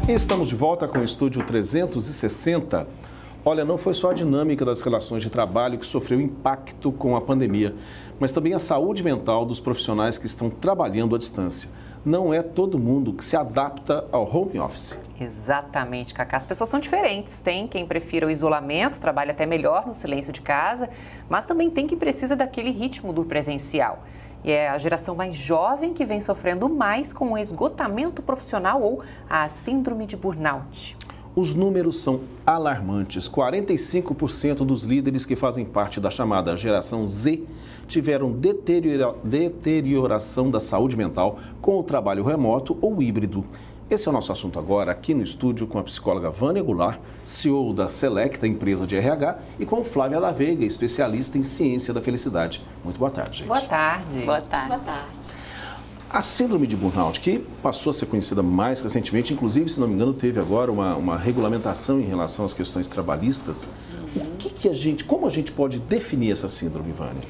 E estamos de volta com o Estúdio 360. Olha, não foi só a dinâmica das relações de trabalho que sofreu impacto com a pandemia, mas também a saúde mental dos profissionais que estão trabalhando à distância. Não é todo mundo que se adapta ao home office. Exatamente, Cacá. As pessoas são diferentes. Tem quem prefira o isolamento, trabalha até melhor no silêncio de casa, mas também tem quem precisa daquele ritmo do presencial. E é a geração mais jovem que vem sofrendo mais com o esgotamento profissional ou a síndrome de burnout. Os números são alarmantes. 45% dos líderes que fazem parte da chamada geração Z tiveram deterioração da saúde mental com o trabalho remoto ou híbrido. Esse é o nosso assunto agora, aqui no estúdio, com a psicóloga Vânia Goulart, CEO da Selecta, empresa de RH, e com Flávia da Veiga, especialista em ciência da felicidade. Muito boa tarde, gente. Boa tarde. Boa tarde. Boa tarde. A síndrome de burnout, que passou a ser conhecida mais recentemente, inclusive, se não me engano, teve agora uma regulamentação em relação às questões trabalhistas. Como a gente pode definir essa síndrome, Vânia?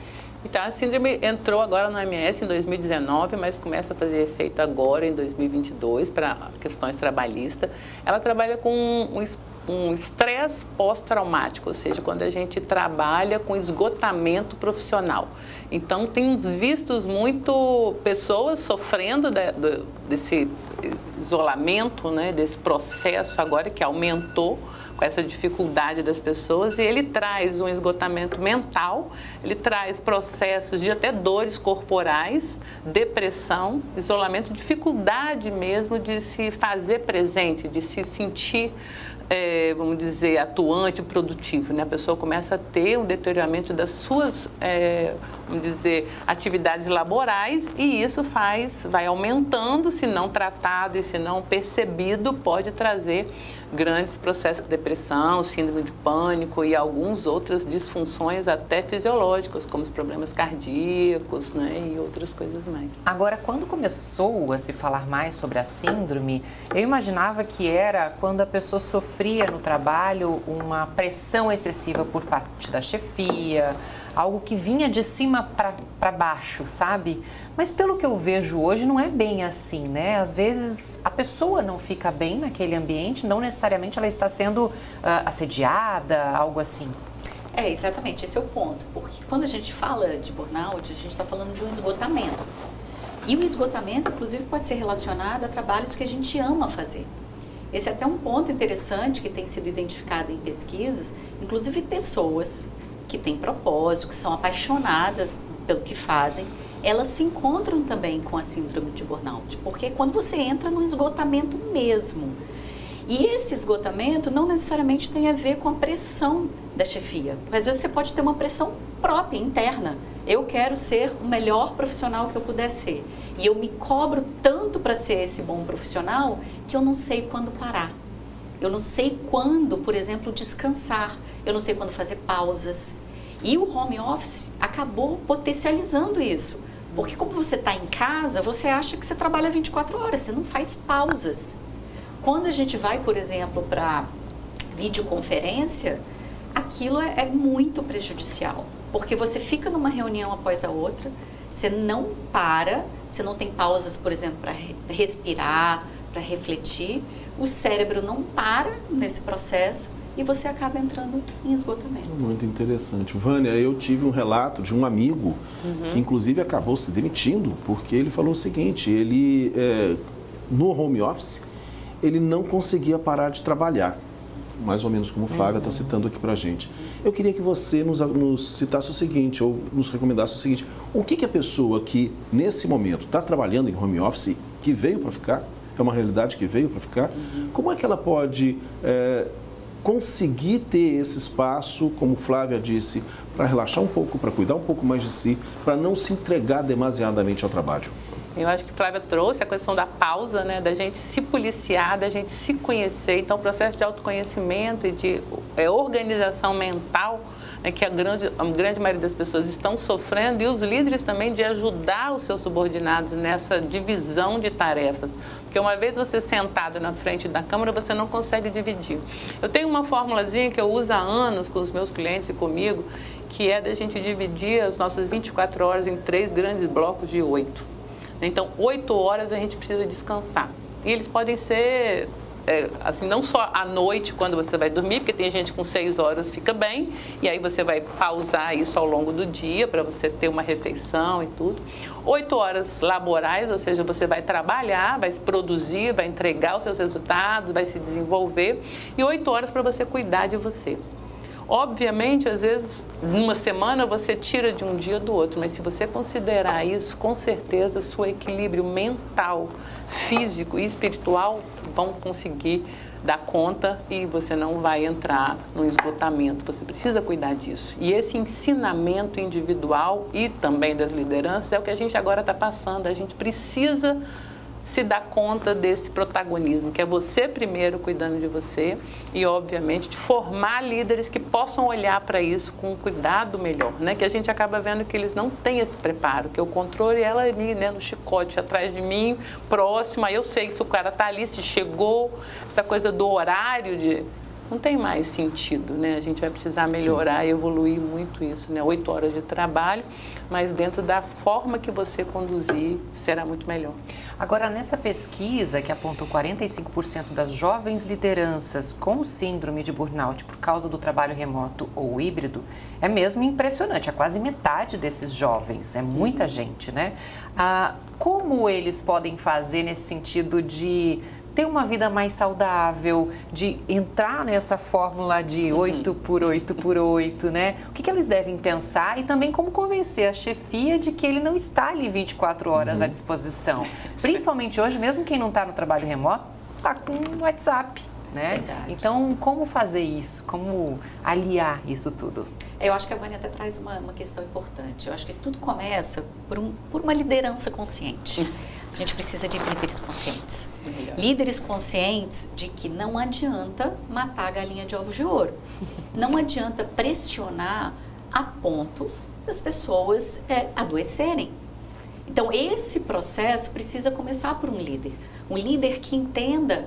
Então, a síndrome entrou agora no OMS em 2019, mas começa a fazer efeito agora em 2022 para questões trabalhistas. Ela trabalha com um estresse pós-traumático, ou seja, quando a gente trabalha com esgotamento profissional. Então, temos visto muito pessoas sofrendo desse isolamento, né, desse processo agora que aumentou com essa dificuldade das pessoas, e ele traz um esgotamento mental, ele traz processos de até dores corporais, depressão, isolamento, dificuldade mesmo de se fazer presente, de se sentir, vamos dizer, atuante, produtivo, né? A pessoa começa a ter um deterioramento das suas, vamos dizer, atividades laborais, e isso vai aumentando, se não tratado e se não percebido, pode trazer grandes processos de depressão, síndrome de pânico e algumas outras disfunções até fisiológicas, como os problemas cardíacos, né, e outras coisas mais. Agora, quando começou a se falar mais sobre a síndrome, eu imaginava que era quando a pessoa sofria no trabalho uma pressão excessiva por parte da chefia, algo que vinha de cima para baixo, sabe? Mas pelo que eu vejo hoje, não é bem assim, né? Às vezes a pessoa não fica bem naquele ambiente, não necessariamente ela está sendo assediada, algo assim. Exatamente, esse é o ponto. Porque quando a gente fala de burnout, a gente está falando de um esgotamento. E o esgotamento, inclusive, pode ser relacionado a trabalhos que a gente ama fazer. Esse é até um ponto interessante que tem sido identificado em pesquisas, inclusive pessoas que têm propósito, que são apaixonadas pelo que fazem, elas se encontram também com a síndrome de burnout, porque quando você entra no esgotamento mesmo. E esse esgotamento não necessariamente tem a ver com a pressão da chefia, porque às vezes você pode ter uma pressão própria, interna. Eu quero ser o melhor profissional que eu puder ser. E eu me cobro tanto para ser esse bom profissional que eu não sei quando parar. Eu não sei quando, por exemplo, descansar. Eu não sei quando fazer pausas. E o home office acabou potencializando isso. Porque como você está em casa, você acha que você trabalha 24 horas, você não faz pausas. Quando a gente vai, por exemplo, para videoconferência, aquilo é muito prejudicial. Porque você fica numa reunião após a outra, você não para, você não tem pausas, por exemplo, para respirar, para refletir. O cérebro não para nesse processo e você acaba entrando em esgotamento. Muito interessante. Vânia, eu tive um relato de um amigo que inclusive acabou se demitindo porque ele falou o seguinte, ele no home office, ele não conseguia parar de trabalhar, mais ou menos como o Flávia está citando aqui para a gente. Eu queria que você nos citasse o seguinte, ou nos recomendasse o seguinte, o que a pessoa que nesse momento está trabalhando em home office, que veio para ficar, é uma realidade que veio para ficar, como é que ela pode conseguir ter esse espaço, como Flávia disse, para relaxar um pouco, para cuidar um pouco mais de si, para não se entregar demasiadamente ao trabalho? Eu acho que Flávia trouxe a questão da pausa, né, da gente se policiar, da gente se conhecer. Então, o processo de autoconhecimento e de organização mental, né, que a grande maioria das pessoas estão sofrendo, e os líderes também de ajudar os seus subordinados nessa divisão de tarefas. Porque uma vez você sentado na frente da câmera, você não consegue dividir. Eu tenho uma formulazinha que eu uso há anos com os meus clientes e comigo, que é da gente dividir as nossas 24 horas em 3 grandes blocos de 8. Então, 8 horas a gente precisa descansar. E eles podem ser assim, não só à noite, quando você vai dormir, porque tem gente com 6 horas fica bem, e aí você vai pausar isso ao longo do dia para você ter uma refeição e tudo. 8 horas laborais, ou seja, você vai trabalhar, vai produzir, vai entregar os seus resultados, vai se desenvolver, e 8 horas para você cuidar de você. Obviamente, às vezes, numa semana você tira de um dia do outro, mas se você considerar isso, com certeza, seu equilíbrio mental, físico e espiritual vão conseguir dar conta e você não vai entrar no esgotamento. Você precisa cuidar disso. E esse ensinamento individual e também das lideranças é o que a gente agora está passando. A gente precisa se dar conta desse protagonismo, que é você primeiro cuidando de você e, obviamente, de formar líderes que possam olhar para isso com um cuidado melhor, né? Que a gente acaba vendo que eles não têm esse preparo, que o controle ela ali, né, no chicote, atrás de mim, próximo, aí eu sei que se o cara está ali, se chegou, essa coisa do horário de... Não tem mais sentido, né? A gente vai precisar melhorar e evoluir muito isso, né? 8 horas de trabalho, mas dentro da forma que você conduzir, será muito melhor. Agora, nessa pesquisa que apontou 45% das jovens lideranças com síndrome de burnout por causa do trabalho remoto ou híbrido, é mesmo impressionante, é quase metade desses jovens, é muita gente, né? Como eles podem fazer nesse sentido de ter uma vida mais saudável, de entrar nessa fórmula de 8 por 8 por 8, né? O que eles devem pensar e também como convencer a chefia de que ele não está ali 24 horas à disposição. Principalmente hoje, mesmo quem não está no trabalho remoto, está com o WhatsApp, né? Verdade. Então, como fazer isso? Como aliar isso tudo? Eu acho que a Vânia até traz uma questão importante. Eu acho que tudo começa por uma liderança consciente. A gente precisa de líderes conscientes. Líderes conscientes de que não adianta matar a galinha de ovos de ouro. Não adianta pressionar a ponto das pessoas adoecerem. Então, esse processo precisa começar por um líder. Um líder que entenda,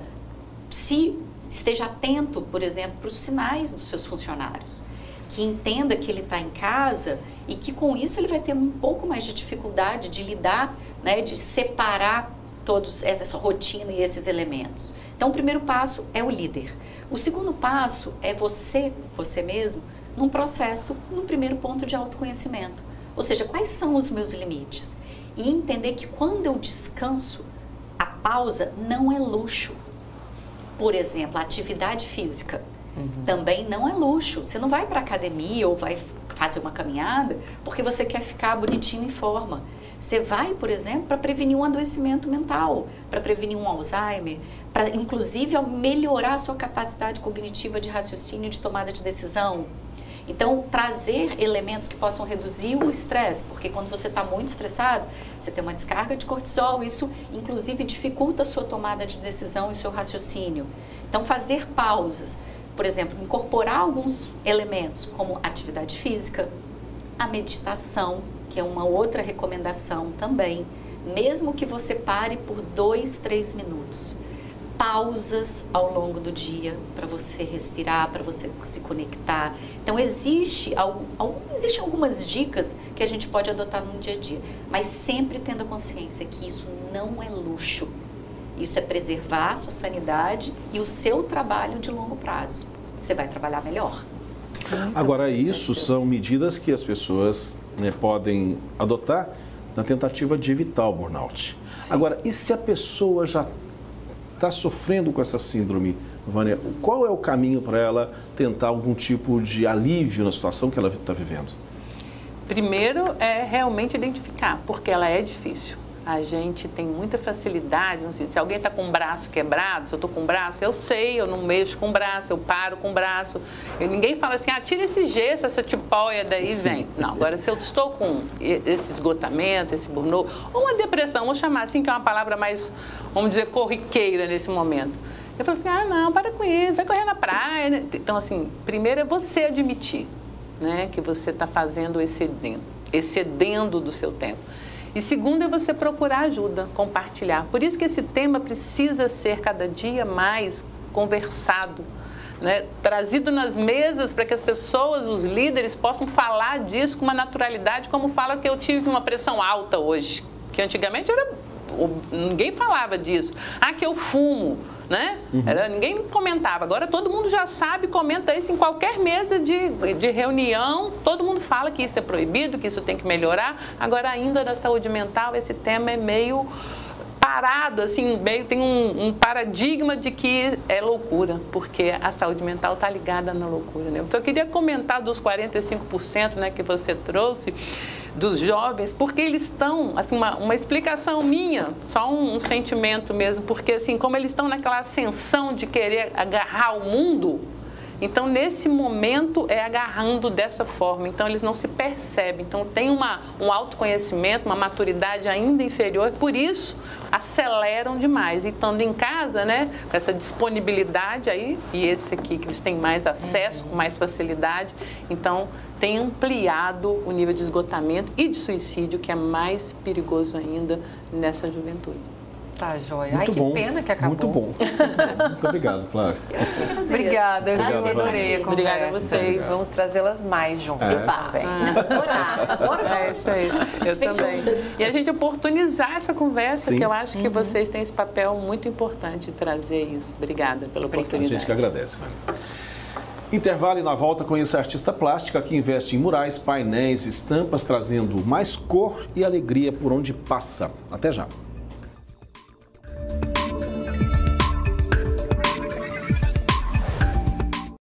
esteja atento, por exemplo, para os sinais dos seus funcionários. Que entenda que ele está em casa e que com isso ele vai ter um pouco mais de dificuldade de lidar, né, de separar todos essa rotina e esses elementos. Então, o primeiro passo é o líder. O segundo passo é você mesmo, num processo, num primeiro ponto de autoconhecimento. Ou seja, quais são os meus limites? E entender que quando eu descanso, a pausa não é luxo. Por exemplo, a atividade física. Também não é luxo. Você não vai para a academia ou vai fazer uma caminhada porque você quer ficar bonitinho em forma. Você vai, por exemplo, para prevenir um adoecimento mental, para prevenir um Alzheimer, para inclusive melhorar a sua capacidade cognitiva de raciocínio e de tomada de decisão. Então, trazer elementos que possam reduzir o estresse, porque quando você está muito estressado, você tem uma descarga de cortisol, isso inclusive dificulta a sua tomada de decisão e seu raciocínio. Então, fazer pausas. Por exemplo, incorporar alguns elementos como atividade física, a meditação, que é uma outra recomendação também, mesmo que você pare por 2, 3 minutos. Pausas ao longo do dia para você respirar, para você se conectar. Então, existem algumas dicas que a gente pode adotar no dia a dia, mas sempre tendo a consciência que isso não é luxo. Isso é preservar a sua sanidade e o seu trabalho de longo prazo. Você vai trabalhar melhor. Agora, isso são medidas que as pessoas, né, podem adotar na tentativa de evitar o burnout. Sim. Agora, e se a pessoa já está sofrendo com essa síndrome, Vânia, qual é o caminho para ela tentar algum tipo de alívio na situação que ela está vivendo? Primeiro é realmente identificar, porque ela é difícil. A gente tem muita facilidade, não sei, se alguém está com o braço quebrado, se eu estou com o braço, eu sei, eu não mexo com o braço, eu paro com o braço. Ninguém fala assim, tira esse gesso, essa tipóia daí, Sim. vem. Não, agora se eu estou com esse esgotamento, esse burnout, ou uma depressão, vamos chamar assim, que é uma palavra mais, vamos dizer, corriqueira nesse momento. Eu falo assim, não, para com isso, vai correr na praia. Então, assim, primeiro é você admitir, né, que você está fazendo excedendo do seu tempo. E segundo é você procurar ajuda, compartilhar. Por isso que esse tema precisa ser cada dia mais conversado, né? Trazido nas mesas para que as pessoas, os líderes, possam falar disso com uma naturalidade, como fala que eu tive uma pressão alta hoje, que antigamente ninguém falava disso. Que eu fumo. né? Ninguém comentava. Agora todo mundo já sabe, comenta isso em qualquer mesa de reunião. Todo mundo fala que isso é proibido, que isso tem que melhorar. Agora, ainda da saúde mental, esse tema é meio parado, assim, meio tem um paradigma de que é loucura, porque a saúde mental está ligada na loucura, né? Então, eu queria comentar dos 45%, né, que você trouxe, dos jovens, porque eles estão, assim, uma explicação minha, só um sentimento mesmo, porque, assim, como eles estão naquela ascensão de querer agarrar o mundo, então, nesse momento, é agarrando dessa forma. Então, eles não se percebem. Então, tem um autoconhecimento, uma maturidade ainda inferior. Por isso, aceleram demais. E estando em casa, né, com essa disponibilidade aí, e esse aqui, que eles têm mais acesso, com mais facilidade. Então, tem ampliado o nível de esgotamento e de suicídio, que é mais perigoso ainda nessa juventude. Tá, joia. Muito Ai, que bom, pena que acabou. Muito bom. Muito obrigado, Flávia. Obrigada, eu Obrigado, adorei a conversa. Obrigada a vocês. Vamos trazê-las mais juntas também. Agora É isso aí, eu também. E a gente oportunizar essa conversa, Sim. que eu acho que vocês têm esse papel muito importante de trazer isso. Obrigada pela A oportunidade. gente que agradece, Flávia. Intervalo e na volta conheça a artista plástica que investe em murais, painéis, estampas, trazendo mais cor e alegria por onde passa. Até já.